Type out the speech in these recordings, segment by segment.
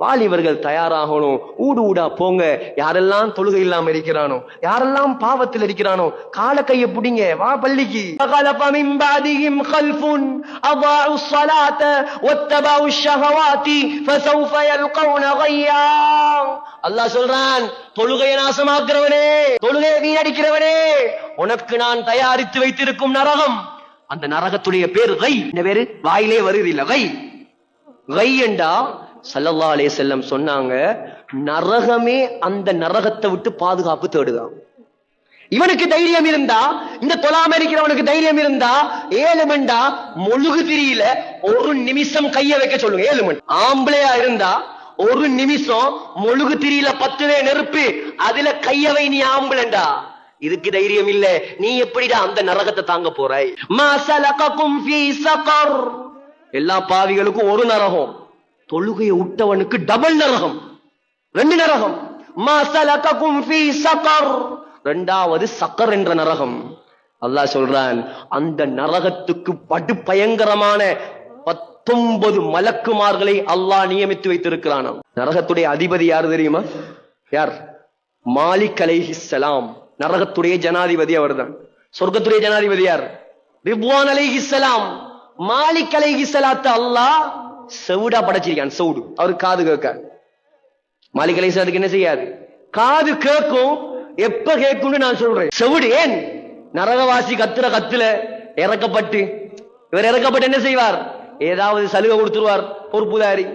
வாலிபர்கள் தயாராகணும். ஊடு ஊடா போங்க. யாரெல்லாம் தொழுகை இல்லாம இருக்கிறானோ, யாரெல்லாம் பாவத்தில் இருக்கிறானோ, கால கைய புடிங்க, வா பள்ளிக்கு. அல்லாஹ் சொல்றான், தொழுகையை நாசமாக்குறவனே, தொழுகையை வீணடிக்கிறவனே, உனக்கு நான் தயாரித்து வைத்திருக்கும் நரகம். அந்த நரகத்துடைய பேர் கை. இந்த பேரு வாயிலே வருது இல்ல, கை. கை என்றா ஸல்லல்லாஹு அலைஹி வஸல்லம் சொன்னாங்க, நரகமே அந்த நரகத்தை விட்டு பாதுகாப்பு தேடுதான். இவனுக்கு தைரியம் இருந்தா, இந்த தொழாம இருக்கிறவனுக்கு தைரியம் இருந்தா, 7 மண்டா மொழுகு திரியில ஒரு நிமிஷம் கைய வைக்க சொல்லுங்க. 7 மணி ஆம்பளையா இருந்தா ஒரு நிமிஷம் மொழுகு திரியில 10 நெருப்பு, அதுல கையவை. நீ ஆம்பளண்டா, இதுக்கு தைரியம் இல்ல. நீ எப்படிடா அந்த நரகத்தை தாங்க போறாய்? மா ஸலககும் ஃபீ ஸகர். எல்லா பாவிகளுக்கும் ஒரு நரகம், தொழுகையை விட்டவனுக்கு டபுள் நரகம், 2 நரகம். மா ஸலககும் ஃபீ ஸகர், இரண்டாவது சக்கர் என்ற நரகம். அல்லாஹ் சொல்றான், அந்த நரகத்துக்கு படு பயங்கரமான 19 மலக்குமார்களை அல்லாஹ் நியமித்து வைத்திருக்கிறான். நரகத்துடைய அதிபதி யார் தெரியுமா? யார்? மாலிக் அலைஹிஸ்ஸலாம். நரகத்துடைய ஜனாதிபதி அவர்தான். சொர்க்கத்துடைய ஜனாதிபதி யார்? ரிப்வான் அலைஹிஸ்ஸலாம். மாலிக் அலைஹிஸ்ஸலாத்த அல்லாஹ் செவுடா படைச்சிருக்கான். செவுடு, அவரு காது கேட்க. மாலிக் அலைஹிஸ்ஸலாத்துக்கு என்ன செய்யாது? காது கேட்கும். எப்ப கேட்கும் நான் சொல்றேன். செவுடு. ஏன்? நரகவாசி கத்துற கத்துல இறக்கப்பட்டு, இவர் இறக்கப்பட்டு என்ன செய்வார்? ஏதாவது சலுகை கொடுத்துருவார் பொறுப்புதாரி.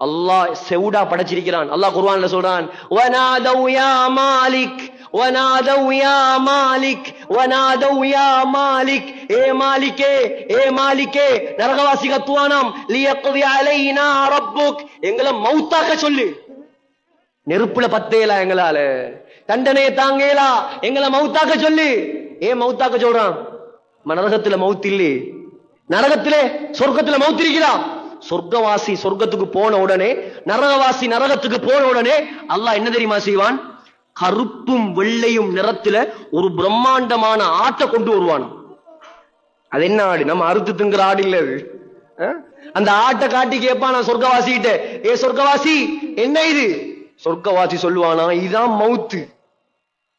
அல்லாஹ் செவுடா படைச்சிருக்கிறான். அல்லாஹ் குர்ஆன்ல சொல்றான், வனாதௌ யா மாலிக், வனாதௌ யா மாலிக், வனாதௌ யா மாலிக். ஏ மாலிகே, ஏ மாலிகே. நரகவாசி கத்துவானாம், லியக்தி அலைனா ரப்புக். எங்களை மௌத்தாக்க சொல்லு. நெருப்புல பத்தேலா, எங்களால தண்டனையை தாங்கேலா, எங்களை மௌத்தாக்க சொல்லு. ஏன் மௌத்தாக்க சொல்றான்? நரகத்துல மௌத் இல்லே. நரகத்திலே சொர்க்கத்துல மௌத் இருக்கிறான். சொர்க்கவாசி சொர்க்கத்துக்கு போன உடனே, நரகவாசி நரகத்துக்கு போன உடனே அல்லாஹ் என்ன தெரியுமா செய்வான்? கருப்பும் வெள்ளையும் நிறத்துல ஒரு பிரம்மாண்டமான ஆட்டை கொண்டு வருவான். அது என்ன ஆடு? நம்ம அறுத்து திங்கிற ஆடு இல்ல அது. அந்த ஆட்டை காட்டி கேட்பானா சொர்க்கவாசி கிட்ட, ஏ சொர்க்கவாசி என்ன இது? சொர்க்கவாசி சொல்லுவானா, இதான் மௌத்து.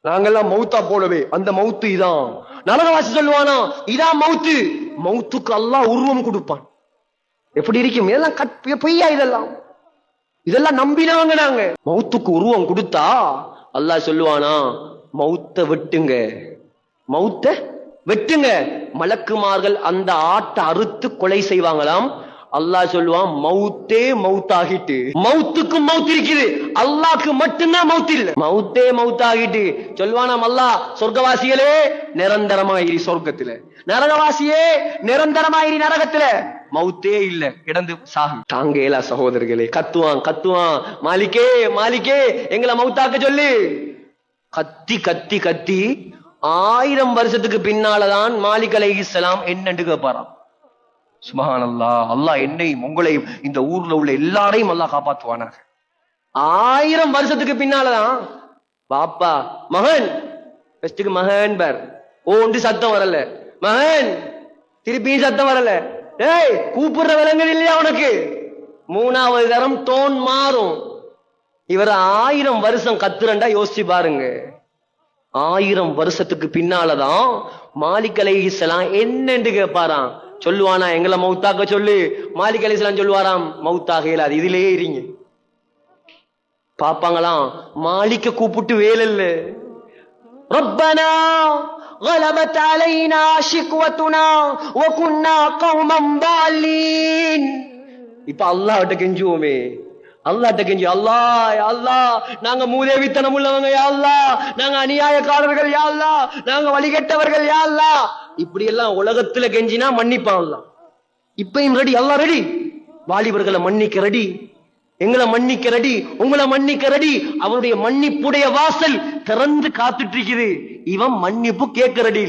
நாங்கெல்லாம் மௌத்தா போலவே, அந்த மௌத்து இதான். நரகவாசி சொல்லுவானா, இதான் மௌத்து. மௌத்துக்கு அல்லாஹ் உருவம் கொடுப்பான். எப்படி இருக்கும்? இதெல்லாம் பொய்யா? இதெல்லாம் நம்பினாங்க நாங்க. மௌத்துக்கு உருவம் கொடுத்தா அல்லாஹ் சொல்லுவானா, மௌத்த வெட்டுங்க, மௌத்த வெட்டுங்க. மலக்குமார்கள் அந்த ஆட்டை அறுத்து கொலை செய்வாங்களாம். அல்லாஹ் சொல்லுவான், மௌத்தே மௌத்தாகிட்டு. மௌத்துக்கும் மௌத் இருக்குது, அல்லாஹ்க்கு மட்டும்தான் மௌத் இல்ல. மௌத்தே மௌத்தாகிட்டு சொல்லுவானாம் அல்லாஹ், சொர்க்கவாசிகளே நிரந்தரமாயிரி சொர்க்கத்துல, நரகவாசியே நிரந்தரமாயிரி நரகத்துல. மௌத்தே இல்ல, கிடந்து சாகு. தாங்கேலா சகோதரர்களே. கத்துவான் கத்துவான், மாலிகே மாலிகே, எங்களை மௌத்தாக்க சொல்லு. கத்தி கத்தி கத்தி 1000 வருஷத்துக்கு பின்னாலதான் மாலிக் அலைஹிஸ்ஸலாம் என்னன்னு கேட்பாராம். சுப்ஹானல்லாஹ். அல்லாஹ் என்னையும் உங்களையும் இந்த ஊர்ல உள்ள எல்லாரையும் அல்லாஹ் காப்பாத்துவானாக. 1000 வருஷத்துக்கு பின்னாலதான் பாப்பா மகன், ஃபர்ஸ்டுக்கு மகன் பார், ஓண்டு சத்தம் வரல. மகன், திருப்பியும் சத்தம் வரல. ஏய், கூப்பிடுற விலங்குகள் இல்லையா உனக்கு? 3வது தரம் டோன் மாறும். இவர் 1000 வருஷம் கத்துறண்டா யோசிச்சு பாருங்க. 1000 வருஷத்துக்கு பின்னாலதான் மாலிக் அலைஹிஸ்ஸலாம் என்னன்னு கேட்பாராம். சொல்லுவானா, எங்களை மௌத்தாக்க சொல்லு. மாலிக் அலைஹிஸ்ஸலாம் சொல்லுவாராம், மௌத்தாக இயலாது, இதிலேயே இருங்க. பாப்பாங்களாம், மாலிக்க கூப்பிட்டு வேலல்ல. ரப்பனா غلبت علينا شقوتنا وكنا قوما ضالين. இப்ப அல்லாஹ்ட்ட கெஞ்சுவோமே, அல்லாஹ்ட்ட கெஞ்சி, அல்லாஹ் யா அல்லாஹ், நாங்க மூதேவித்தனம் உள்ளவங்க யா அல்லாஹ், நாங்க அநியாயக்காரர்கள் யா அல்லாஹ், நாங்க வழிகெட்டவர்கள் யா அல்லாஹ். இப்படி எல்லாம் உலகத்துல கெஞ்சினா மன்னிப்பான் அல்லாஹ். இப்பயும் ரெடி, அல்லாஹ் ரெடி. வாலிபர்களை மன்னிக்க ரெடி, எங்களை மன்னிக்க ரெடி, உங்களை மன்னிக்க ரெடி. அவருடைய மன்னிப்புடைய வாசல் திறந்து காத்துட்டு இருக்குது. இவன் மன்னிப்பு கேட்க ரெடி.